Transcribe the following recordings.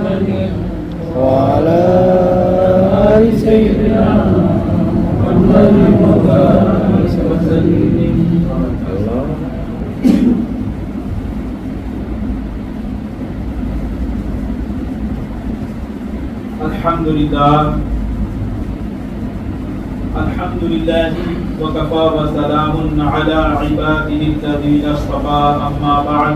وعلى آل سيدنا محمد وبارك وسلم. الحمد لله وكفى وسلام على عباده الذين اصطفى. أما بعد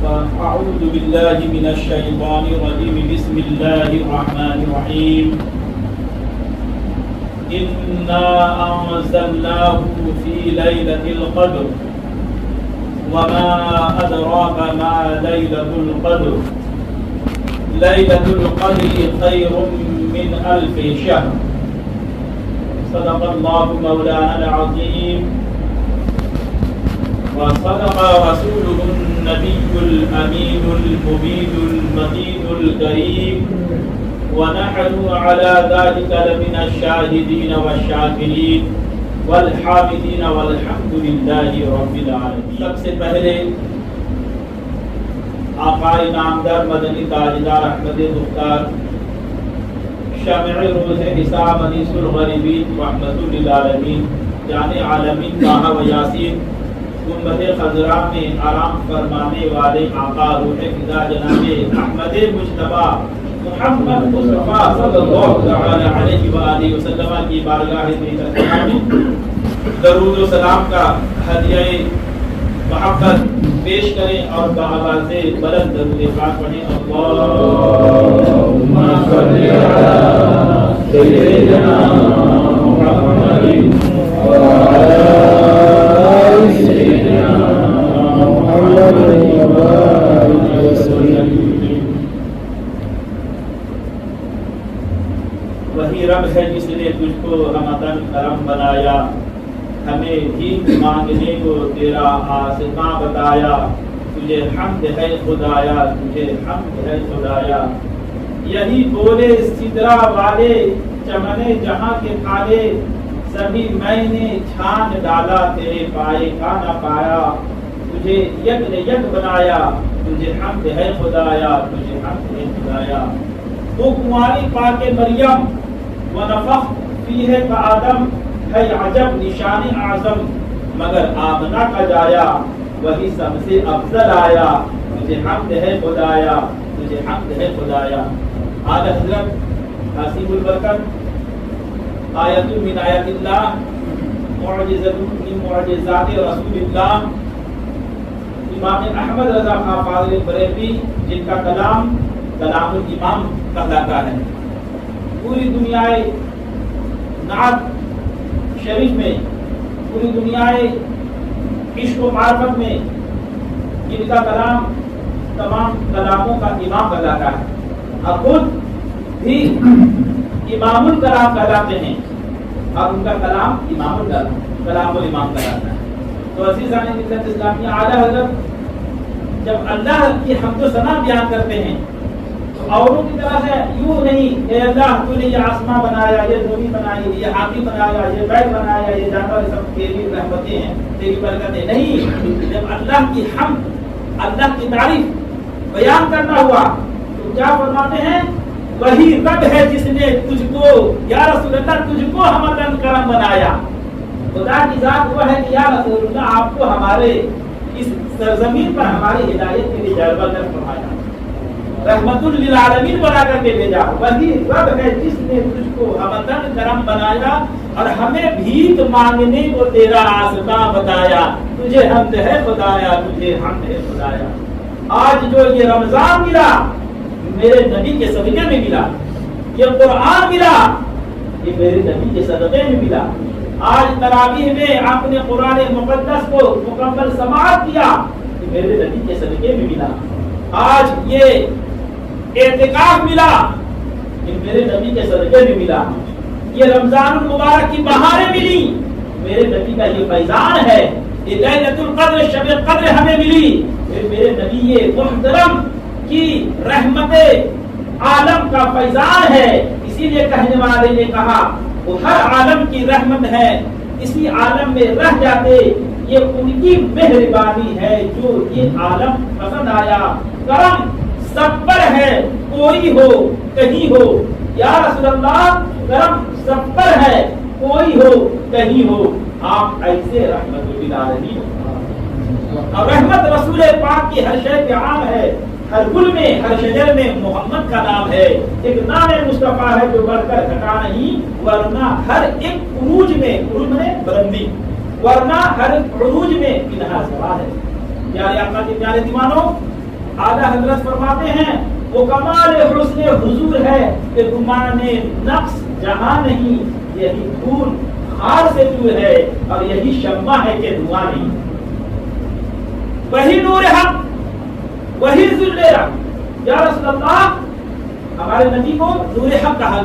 فأعوذ بالله من الشيطان الرجيم. بسم الله الرحمن الرحيم. إنا أنزلناه في ليلة القدر وما أدراك ما ليلة القدر. ليلة القدر خير من 1000 شهر. صدق الله مولانا العظيم وصدق رسوله النبي الأمين المبين المجيد الكريم ونحن على ذلك لمن الشاهدين والشاكرين والحامدين والحمد لله رب العالمين. سب سے پہلے آقائے نامدار مدنی تاجدار احمد مختار شمع روز حساب انیس الغریبین رحمت للعالمین جان عالمین طٰہٰ و یاسین گنبد خضرا میں آرام فرمانے والے آقا روح فدا جناب احمد مجتبیٰ محمد مصطفیٰ صلی اللہ تعالی علیہ وآلہ وسلم کی بارگاہ میں درود و سلام کا ہدیہ محبت پیش کریں اور بآواز بلند درود پاک پڑھیں. اللہم صلی علی سیدنا محمد وعلی آل سیدنا محمد وبارک وسلم. وہی رب ہے جس نے تجھ کو رمضان کرم بنایا، ہمیں بھیک مانگنے کو تیرا آسماں بتایا. تجھے حمد ہے خدایا، تجھے حمد ہے خدایا. یہی بولے سدرا والے چمنے جہاں کے پھالے، سبھی میں نے چھان ڈالا تیرے پائے کا نہ پایا. تجھے یک نے یک بنایا، تجھے حمد ہے خدایا، تجھے حمد ہے خدایا. وہ کنواری پاک مریم ونفخت فیہ کآدم، ہے عجب نشان اعظم مگر آمنہ کا جایا. وہی سب سے افضل آیا، تجھے حمد ہے خدایا، تجھے حمد ہے خدایا. اعلی حضرت حسیب البرکت آیت من آیات اللہ معجزۃ من معجزات رسول اللہ امام احمد رضا خان فاضل بریلوی جن کا کلام کلام الامام کہلاتا ہے. پوری دنیا نعت شریف میں، پوری دنیا عشق و معرفت میں ان کا کلام تمام کلاموں کا امام کہلاتا ہے. اور خود بھی امام الکلام کہلاتے ہیں اور ان کا کلام امام الکلام کلام الامام کہلاتا ہے. تو عزیزان ملت اسلامیہ، اعلیٰ حضرت جب اللہ کی حمد و ثنا بیان کرتے ہیں تو اوروں کی طرح سے یوں نہیں اے اللہ تو نے یہ آسمان بنایا، یہ زمین بنائی، یہ ہاتھی بنایا، یہ بیل بنایا، یہ جانور، سب تیری رحمتیں ہیں، تیری برکتیں. نہیں، جب اللہ کی حمد، اللہ کی تعریف بیان کرنا ہوا تو کیا فرماتے ہیں؟ وہی رب ہے جس نے تجھ کو یا رسول اللہ تجھ کو حمدن کرم بنایا. خدا کی ذات وہ ہے کہ یا رسول اللہ آپ کو ہمارے اس سرزمین پر ہماری ہدایت کے لیے جلوہ کر فرمایا، رحمت للعالمین بنا کر کے بھیجا. وہی رب ہے جس نے تجھ کو حمدن کرم بنایا اور ہمیں بھیک مانگنے کو تیرا آسماں بتایا. تجھے حمد ہے خدایا، تجھے حمد ہے خدایا. آج جو یہ رمضان ملا میرے نبی کے صدقے میں ملا، یہ قرآن ملا یہ میرے نبی کے صدقے میں ملا. آج تراویح میں آپ نے قرآن مقدس کو مکمل سماعت کیا یہ میرے نبی کے صدقے میں ملا. آج یہ اعتکاف ملا یہ میرے نبی کے صدقے میں ملا. یہ رمضان المبارک کی بہاریں ملی میرے نبی کا یہ فیضان ہے. یہ لیلۃ القدر شب قدر ہمیں ملی میرے نبی محترم کی رحمت عالم کا فیضان ہے. اسی لیے کہنے والے نے کہا وہ ہر عالم کی رحمت ہے، اسی عالم میں رہ جاتے یہ ان کی مہربانی ہے جو یہ عالم پسند آیا. کرم سب پر ہے کوئی ہو کہیں ہو، یا رسول اللہ کرم سب پر ہے کوئی ہو کہیں ہو، آپ ایسے رحمت للعالمین ہو۔ اور رحمت رسول پاک کی ہر شے پہ عام ہے، ہر گل میں ہر شجر میں محمد کا نام ہے، ایک نام مصطفیٰ ہے جو بڑھ کر گھٹا نہیں، ورنہ ہر ایک عروج میں، عروج میں بلندی، ورنہ ہر عروج میں پنہا سوا ہے۔ پیارے آقا کے پیارے دیوانوں، اعلیٰ حضرت فرماتے ہیں وہ کمال حسن حضور ہے کہ گمان نقص جہاں نہیں، یہی پھول خار سے دور ہے اور یہی شمع ہے کہ دھواں نہیں۔ وہی نور حق وہی ذل حق، یا رسول اللہ ہمارے نبی کو نور حق کہا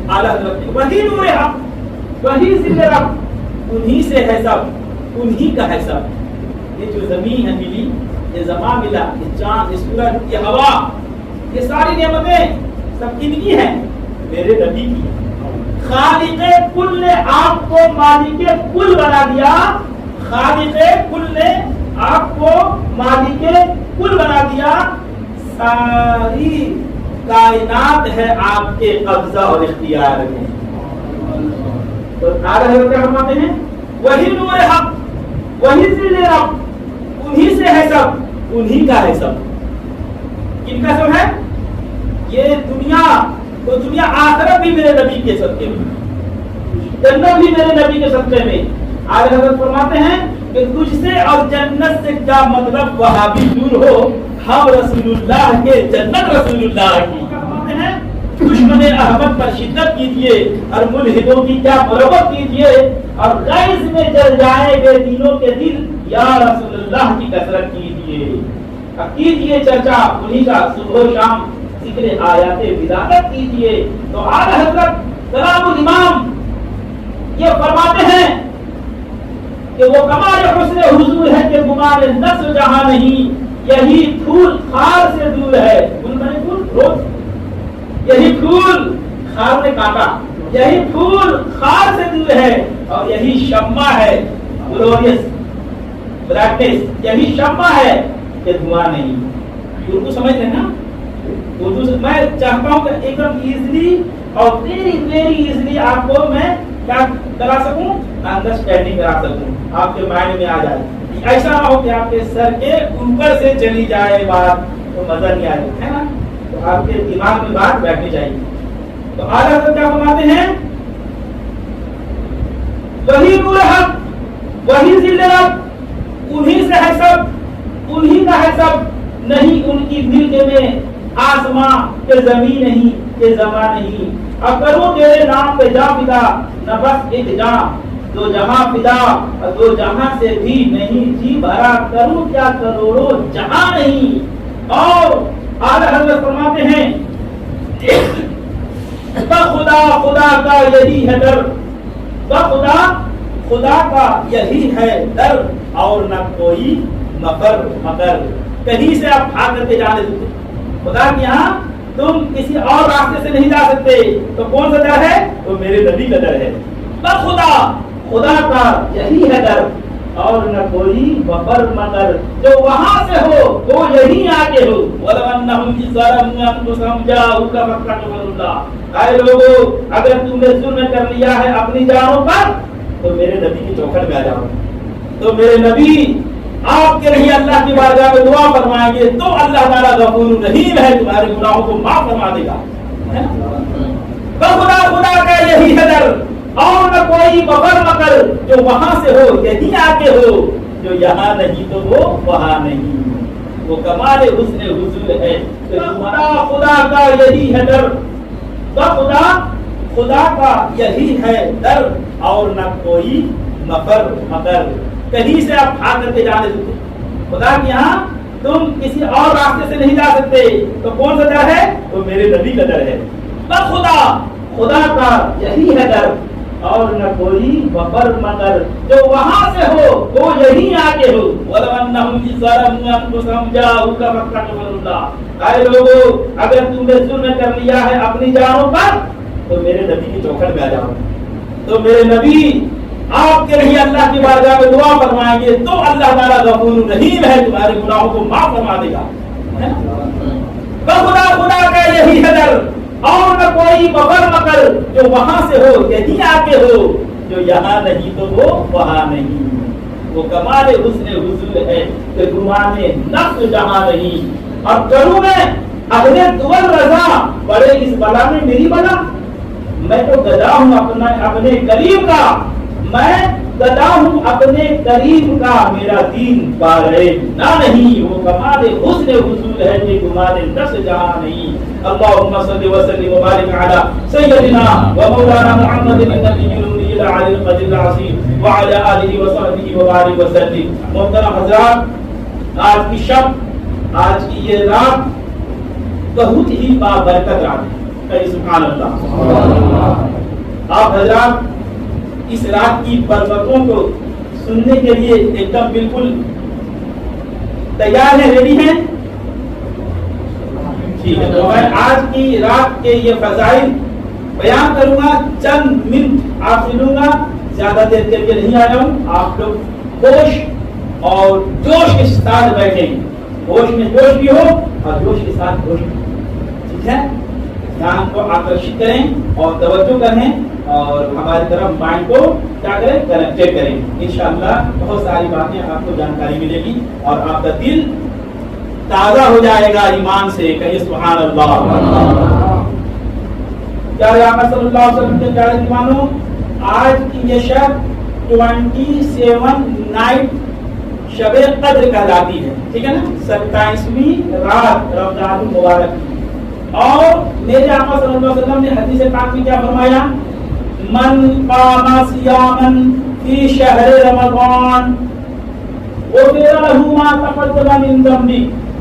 اعلیٰ حضرت نے، وہی نور حق وہی ذل حق، انہی سے ہے سب انہی کا ہے سب۔ یہ جو زمین ہے ملی، یہ زمان ملا، یہ چاند، یہ سورج، یہ ہوا، یہ ساری نعمتیں سب ان کی ہیں، میرے نبی کی۔ خالق کل نے آپ کو مالک کل بنا دیا، خالق کل نے آپ کو مالک کل بنا دیا، ساری کائنات ہے آپ کے قبضہ اور اختیار میں۔ تو اعلیٰ حضرت کیا فرماتے ہیں؟ وہی نور حق وہی ذل رب، انہی سے ہے سب انہی کا ہے سب۔ کن کا سب ہے؟ یہ دنیا تو دنیا آخرت بھی میرے نبی کے صدقے میں، جنت بھی میرے نبی کے صدقے میں۔ اعلیٰ حضرت فرماتے ہیں کہ تجھ سے اور جنت سے کیا مطلب، وہابی دور ہو، ہم رسول اللہ کے جنت رسول اللہ کی۔ فرماتے ہیں دشمن احمد پر شدت کیجیے اور ملحدوں کی کیا مرمت کیجیے، اور غیظ میں جل جائیں گے دینوں کے دل، یا رسول اللہ کی کثرت کیجیے چرچا انہی کا صبح و شام، ذکر آیات ولادت کیجیے۔ تو اعلیٰ حضرت کلام الامام یہ فرماتے ہیں کہ وہ کمال حسن حضور ہے کہ گمان نقص جہاں نہیں، یہی پھول خار سے دور ہے۔ پھول بنے پھول روز، یہی پھول خار نے کاٹا، یہی پھول خار سے دور ہے اور یہی شمع ہے گلوریس برائٹنس، یہی شمع ہے کہ دھواں نہیں۔ اردو سمجھتے ہیں نا؟ اردو سے میں چاہتا ہوں کہ ایک دم ایزلی اور ویری ایزلی آپ کو میں کیا کرا سکوں، انڈرسٹینڈنگ کرا سکوں، آپ کے مائنڈ میں آ جائے۔ ایسا نہ ہو کہ آپ کے سر کے اوپر سے چلی جائے بات تو مزہ نہیں آئے، ہے نا؟ تو آپ کے دماغ میں بات بیٹھنی چاہیے۔ تو اعلیٰ حضرت کیا فرماتے ہیں؟ وہی نور حق وہی ذل رب، انہی سے ہے سب انہی کا ہے سب، نہیں ان کی ملک میں آسماں کہ زمین نہیں کہ زمان نہیں۔ اب کروں تیرے نام پہ جا فدا، نہ بس ایک جہاں دو جہاں فدا، اور دو جہاں سے بھی نہیں جی بھرا، کروں کیا کروڑوں جہاں نہیں۔ اور اعلیٰ حضرت فرماتے ہیں خدا خدا کا یہی ہے ڈر، خدا خدا کا یہی ہے ڈر، اور نہ کوئی مفر مگر، کہیں سے آپ بھاگ کر کے جانے سکتے خدا کے یہاں، تم کسی اور راستے سے نہیں جا سکتے۔ تو کون سا ڈر ہے؟ وہ میرے نبی کا ڈر ہے۔ خدا خدا کا یہی ہے ڈر، اور نہ کوئی مفر مگر، جو وہاں سے ہو وہ یہی آگے ہو۔ وَلَوْ أَنَّهُمْ إِذْ ظَلَمُوا أَنفُسَهُمْ جَاءُوكَ فَاسْتَغْفَرُوا اللَّهَ، اے لوگوں اگر تم نے ظلم کر لیا ہے اپنی جانوں پر تو میرے نبی کی چوکھٹ میں آ جاؤ، تو میرے نبی آپ کے لیے اللہ کی بارگاہ میں دعا فرمائیں گے تو اللہ تعالیٰ غفور رحیم ہے، تمہارے گناہوں کو معاف فرما دے گا۔ خدا خدا کا یہی ہے ڈر، اور نہ کوئی مفر مگر، جو وہاں سے ہو یہی آگے ہو، جو یہاں نہیں تو وہ وہاں نہیں۔ وہ کمال حسن حضور ہے کہ خدا خدا کا یہی ہے ڈر، خدا خدا کا یہی ہے ڈر، اور نہ کوئی مفر مگر، کہیں سے آپ بھاگ کر کے جانے سکتے خدا کے یہاں، تم کسی اور راستے سے نہیں جا سکتے۔ تو کون سا ڈر ہے؟ وہ میرے نبی کا ڈر ہے۔ خدا خدا کا یہی ہے ڈر، اور نہ کوئی مفر مگر، جو وہاں سے ہو وہ یہی آگے ہو۔ وَلَوْ أَنَّهُمْ إِذْ ظَلَمُوا أَنفُسَهُمْ جَاءُوكَ فَاسْتَغْفَرُوا اللَّهَ، اے لوگوں اگر تم نے ظلم کر لیا ہے اپنی جانوں پر تو میرے نبی کی چوکھٹ میں آ جاؤ، تو میرے نبی آپ کے لیے اللہ کی بارگاہ میں دعا فرمائیں گے تو اللہ تعالیٰ غفور رحیم ہے، تمہارے گناہوں کو معاف فرما دے گا۔ خدا خدا کوئی ببر مکر جو وہاں سے ہو یہیں آ کے ہو، جو یہاں نہیں تو وہ وہاں نہیں۔ وہ کمال حسن حضور ہے کہ گمان نفس جہاں نہیں۔ اور کروں میں اپنے دول رضا بڑے اس بلا میں میری بلا، میں تو گدا ہوں اپنے کریم کا، میں گدا ہوں اپنے کریم کا، میرا دین بارے نہ نہیں۔ وہ کمال حسن حضور ہے کہ گمان نفس جہاں نہیں۔ اللہم صلی وسلم وبارک علی سیدنا و مولانا محمد النبی الامی العلی القدر العظیم وعلی آلہ وصحبہ وبارک وسلم۔ محترم حضرات، آج کی شب، آج کی یہ رات بہت ہی بابرکت رات ہے۔ سبحان اللہ۔ آپ حضرات اس رات کی برکتوں کو سننے کے لیے ایک دم بالکل تیار ہیں، ریڈی ہیں؟ ٹھیک ہے، تو میں آج کی رات کے یہ فضائل بیان کروں گا، چند منٹ آپ سے لوں گا، زیادہ دیر کے لیے نہیں آیا ہوں۔ آپ لوگ ہوش اور جوش کے ساتھ بیٹھیں، ہوش میں جوش بھی ہو اور جوش کے ساتھ ہوش بھی، ٹھیک ہے؟ دھیان کو آکرشت کریں اور توجہ کریں اور ہماری طرف مائنڈ کو کیا کریں، کنیکٹ کریں۔ انشاءاللہ بہت ساری باتیں آپ کو جانکاری ملے گی اور آپ کا دل تازہ ہو جائے گا ایمان سے۔ کہیں سبحان اللہ۔ پیارے آقا صلی اللہ علیہ وسلم کے پیارے دیوانوں، آج کی یہ شب 27 نائٹ شب قدر کہلاتی ہے، ٹھیک ہے نا، 27ویں رات رمضان المبارک کی۔ اور میرے آقا صلی اللہ علیہ وسلم نے حدیث پاک میں کیا فرمایا؟ من قام صیاما فی شہر رمضان غفر له ما تقدم من ذنبه۔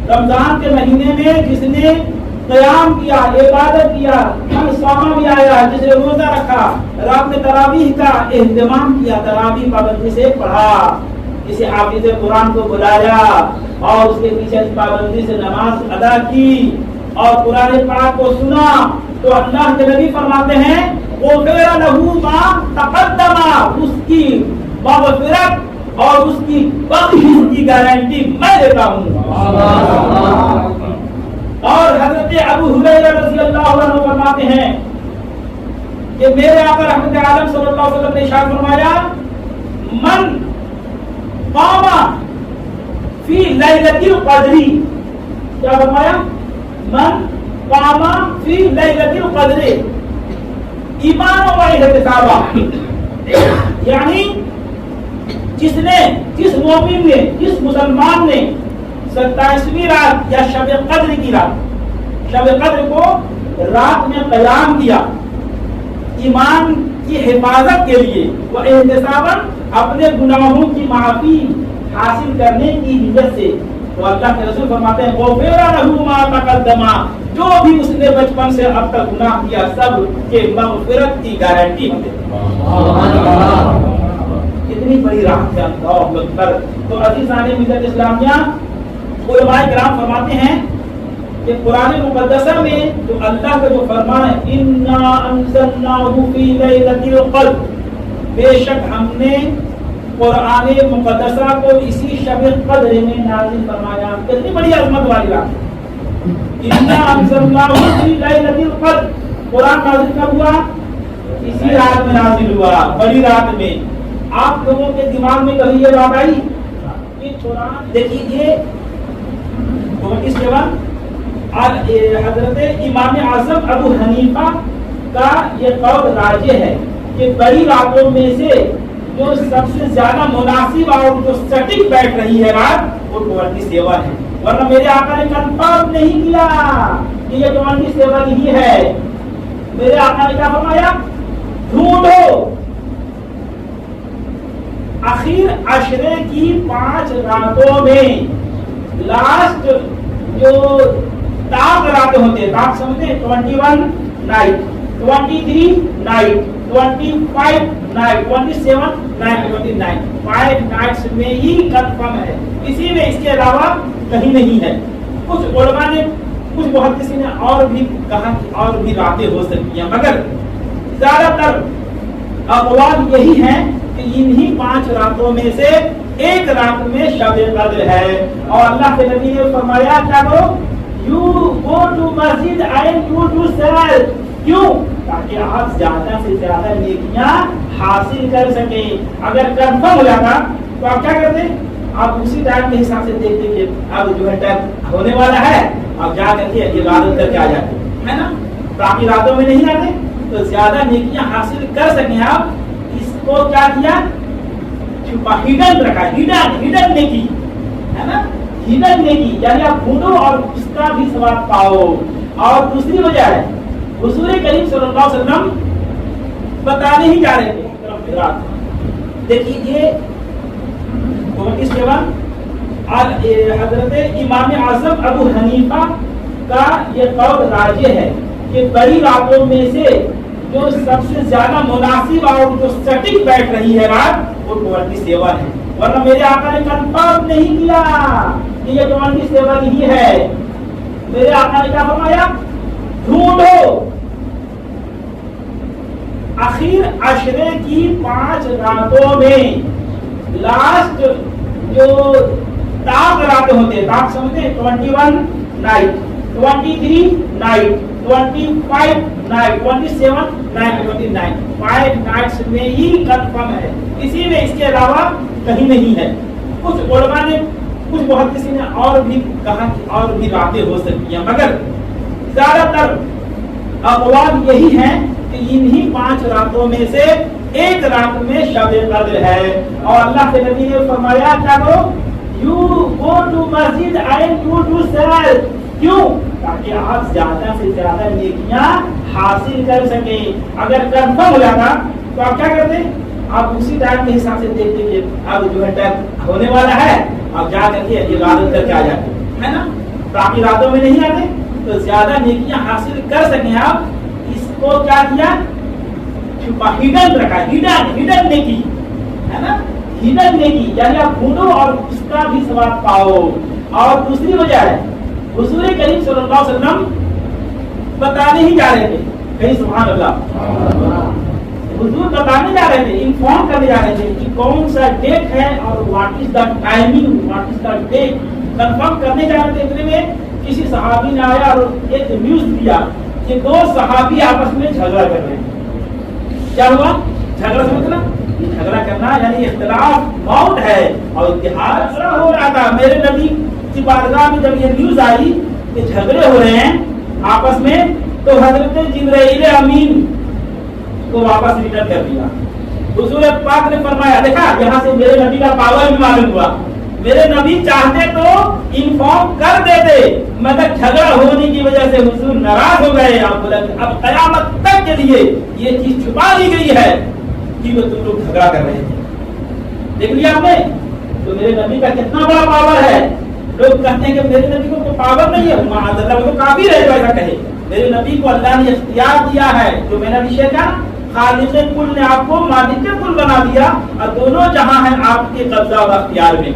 رمضان کے مہینے میں جس نے قیام کیا، عبادت کیا، من صام بھی آیا، جس نے روزہ رکھا، رات میں تراویح کا اہتمام کیا، تراویح پابندی سے پڑھا، کسی حافظ قرآن کو بلایا اور اس کے پیچھے پابندی سے نماز ادا کی اور قرآن پاک کو سنا، تو اللہ کے نبی فرماتے ہیں غفر له ما تقدم، اس کی مغفرت اور اس کی بخشش کی گارنٹی میں دیتا ہوں۔ اور حضرت ابو ہریرہ رضی اللہ عنہ فرماتے ہیں کہ میرے آقا رحمت عالم صلی اللہ علیہ وسلم نے ارشاد فرمایا من قام فی لیلۃ القدر، کیا فرمایا؟ من قام فی لیلۃ القدر ایمان و احتسابا، یعنی جس مومن نے، جس مسلمان نے 27ویں رات یا شب قدر کی رات، شب قدر کو رات میں قیام کیا ایمان کی حفاظت کے لیے، وہ احتساباً اپنے گناہوں کی معافی حاصل کرنے کی نیت سے، تو اللہ کے رسول فرماتے ہیں غفر له ما تقدم، جو بھی اس نے بچپن سے اب تک گناہ کیا سب کے مغفرت کی گارنٹی ہم دیتے ہیں۔ کتنی بڑی رات ہے، اللہ اکبر۔ تو عزیزان ملت اسلامیہ، علماء کرام فرماتے ہیں کہ قرآن مقدسہ میں جو اللہ کا جو فرمان ہے انا انزلناہ فی لیلۃ القدر، بے شک ہم نے قرآن مقدسہ کو اسی شب قدر میں نازل فرمایا۔ کتنی بڑی عظمت والی رات، انا انزلناہ فی لیلۃ القدر، قرآن نازل کب ہوا؟ اسی رات میں نازل ہوا، بڑی رات میں۔ آپ لوگوں کے دماغ میں کبھی یہ بات آئی کہ قرآن دیکھیے 27 حضرت امام اعظم ابو حنیفہ کا یہ قول راجح ہے کہ بڑی راتوں میں سے جو سب سے زیادہ مناسب اور جو سٹک بیٹھ رہی ہے رات وہ 27 ہے، ورنہ میرے آقا نے کنفرم نہیں کیا کہ یہ 27 ہی ہے۔ میرے آقا نے کیا فرمایا؟ ڈھونڈو آخر عشرے کی 5 راتوں میں، لاسٹ جو تاک راتیں ہوتے ہیں، تاک سمجھتے ہیں، 21 night, 23 night, 25 night, 27 night, 29، 5 nights میں ہی کنفرم ہے، اسی میں، اس کے علاوہ کہیں نہیں ہے۔ کچھ علماء نے، کچھ محدثین نے اور بھی کہا کہ اور بھی راتیں ہو سکتی ہیں، مگر زیادہ تر اقوال یہی ہیں کہ انہی 5 راتوں میں سے ایک رات میں شب قدر ہے۔ اور اللہ کے نبی نے فرمایا کیا کرو؟ You go to Masjid and you do سیر، کیوں؟ تاکہ آپ زیادہ سے زیادہ نیکیاں حاصل کر سکیں. اگر کنفرم ہو جاتا تو آپ کیا کرتے؟ آپ اسی ٹائم کے حساب سے دیکھتے کہ اب جو ہے ٹائم ہونے والا ہے، اب جا کر کے عبادت کر کے آ جاتے ہے نا. باقی راتوں میں نہیں آتے تو زیادہ نیکیاں حاصل کر سکیں آپ. اس کو کیا کیا؟ چھپا، ہڈن رکھا. ہڈن نیکی ہے نا، ہڈن نیکی یعنی آپ ڈھونڈو اور اس کا بھی ثواب پاؤ. اور دوسری وجہ ہے حضور کریم صلی اللہ علیہ وسلم بتانے ہی جا رہے تھے. دیکھیے یہ 27 حضرت امام اعظم ابو حنیفہ کا یہ قول راجح ہے کہ بڑی راتوں میں سے جو سب سے زیادہ مناسب اور جو سٹک بیٹھ رہی ہے رات وہ 27 ہے. ورنہ میرے آقا نے کنفرم نہیں کیا کہ یہ 27 ہی ہے. میرے آقا نے کیا فرمایا؟ ڈھونڈو. آخر عشرے کی 5 راتوں میں لاسٹ جو ٹاپ راتیں ہوتے ہیں، ٹاپ سمجھتے ہیں، 21 night, 23 night, 25 night, 27 night, 29 5 nights میں ہی کنفرم ہے. اسی میں اس کے علاوہ کہیں نہیں ہے. کچھ علماء نے، کچھ محدثین نے اور بھی کہا کہ اور بھی راتیں ہو سکتی ہیں، مگر زیادہ تر اقوال یہی ہیں کہ انہی 5 راتوں میں سے ایک رات میں شب قدر ہے. اور اللہ کے نبی نے فرمایا کیا کرو؟ You go to Masjid and you do سیر. کیوں؟ تاکہ آپ زیادہ سے زیادہ نیکیاں حاصل کر سکیں. اگر کنفرم ہو جاتا تو آپ کیا کرتے؟ آپ اسی ٹائم کے حساب سے دیکھتے کہ اب جو ہے ٹائم ہونے والا ہے، اب جا کر کے عبادت کر کے آ جاتے ہے نا. باقی راتوں میں نہیں آتے تو زیادہ نیکیاں حاصل کر سکیں آپ. اس کو کیا کیا؟ چھپا، ہڈن رکھا. ہڈن نیکی ہے نا، ہڈن نیکی یعنی آپ ڈھونڈو اور اس کا بھی ثواب پاؤ. اور دوسری وجہ ہے حضور کریم صلی اللہ علیہ وسلم بتانے ہی جا رہے تھے. کہیں سبحان اللہ. حضور بتانے جا رہے تھے، انفارم کرنے جا رہے تھے کہ کون سا ڈیٹ ہے اور what is the timing, what is the date confirm کرنے جا رہے تھے. اتنے میں کسی صحابی نے آیا اور ایک نیوز دیا کہ 2 صحابی آپس میں جھگڑا کر رہے ہیں. کیا ہوا؟ جھگڑا سمجھنا، جھگڑا کرنا یعنی اختلاف موت ہے اور اتحاد ہو رہا تھا. میرے نبی کی بارگاہ میں جب یہ نیوز آئی کہ جھگڑے ہو رہے ہیں آپس میں تو حضرت جبرائیل امین کو واپس ریٹرن کر دیا. حضور پاک نے فرمایا دیکھا یہاں سے میرے نبی کا پاور بھی معلوم ہوا. میرے نبی چاہتے تو انفارم کر دیتے مگر جھگڑا ہونے کی وجہ سے حضور ناراض ہو گئے. اب قیامت تک کے لیے یہ چیز چھپا دی گئی ہے کہ وہ تم لوگ جھگڑا کر رہے تھے. دیکھ لیا آپ نے تو میرے نبی کا کتنا بڑا پاور ہے. لوگ کہتے ہیں کہ میرے نبی کو پاور نہیں ہے، معاذ اللہ وہ تو کافر ہے جو ایسا کہے. میرے نبی کو اللہ نے اختیار دیا ہے. جو میرا نبی کا خالق کل نے آپ کو مالک کل بنا دیا اور دونوں جہاں ہیں آپ کے قبضہ اور اختیار میں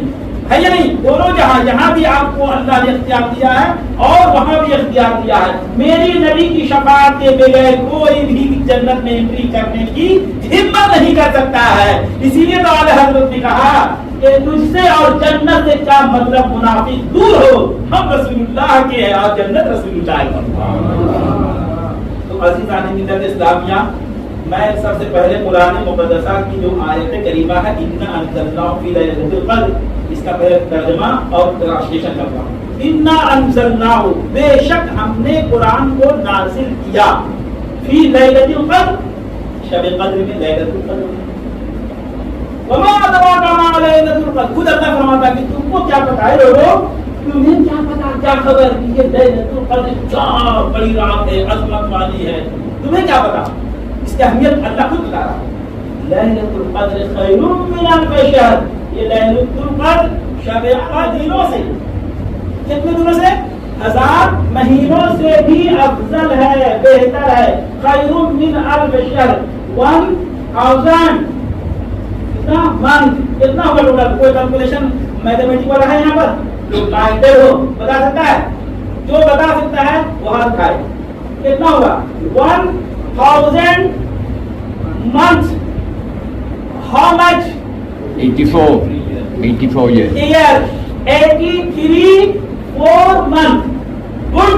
ہے یا نہیں؟ دونوں جہاں، یہاں بھی آپ کو اللہ نے اختیار دیا ہے اور وہاں بھی اختیار دیا ہے. میری نبی کی شفاعت کے بغیر کوئی بھی جنت میں انٹری کرنے کی ہمت نہیں کر سکتا ہے. اسی لیے تو اعلیٰ حضرت نے کہا کہ تجھ سے اور جنت سے کیا مطلب، منافق دور ہو، ہم رسول اللہ کے ہیں اور جنت رسول اللہ کی. تو عزیزان ملت اسلامیہ، میں سب سے پہلے قرآن مقدسہ کی جو آیت کریمہ ہے اِنَّا أَنزَلْنَاهُ فِي لَيْلَةِ الْقَدْرِ، اس کا پہلے ترجمہ اور ٹرانسلیشن کرتا ہوں. اِنَّا أَنزَلْنَاهُ، بے شک ہم نے قرآن کو نازل کیا، فی لیلۃ القدر، شب قدر میں، لیلۃ القدر میں. وَمَا أَدْرَاكَ مَا لَيْلَةُ الْقَدْر، خود اللہ فرماتا کہ تم کو کیا پتہ ہے لوگوں، تمہیں کیا پتہ، کیا خبر کہ یہ لیلۃ القدر کیا بڑی رات ہے، عظمت والی ہے، تمہیں کیا پتہ؟ اس کی اہمیت اللہ خود بتا رہا ہے. لیلۃ القدر خیر من الف شہر، یہ لیلۃ القدر شب قدر دنوں سے، کتنے دنوں سے؟ 1000 مہینوں سے بھی افضل ہے، بہتر ہے. خیر من الف شہر، 1000 کتنا منتھ، کتنا ہوگا ٹوٹل؟ کوئی کیلکولیشن میتھمیٹک والا ہے یہاں پر جو لائٹر ہو بتا سکتا ہے؟ جو بتا سکتا ہے وہ ہاتھ اٹھائے. کتنا ہوگا؟ 1000 months. How much? 84 years. Year. 83 4 months. Good.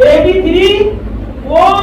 83 4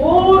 4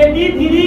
83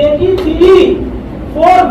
83 4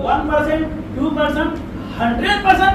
1% 2% 100%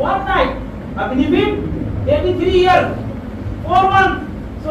one night, a benefit 83 years, 4 months. So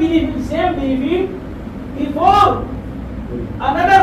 benefit, same benefit before another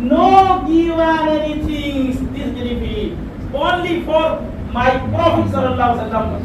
no given anything, this benefit only for my prophet sallallahu alaihi wasallam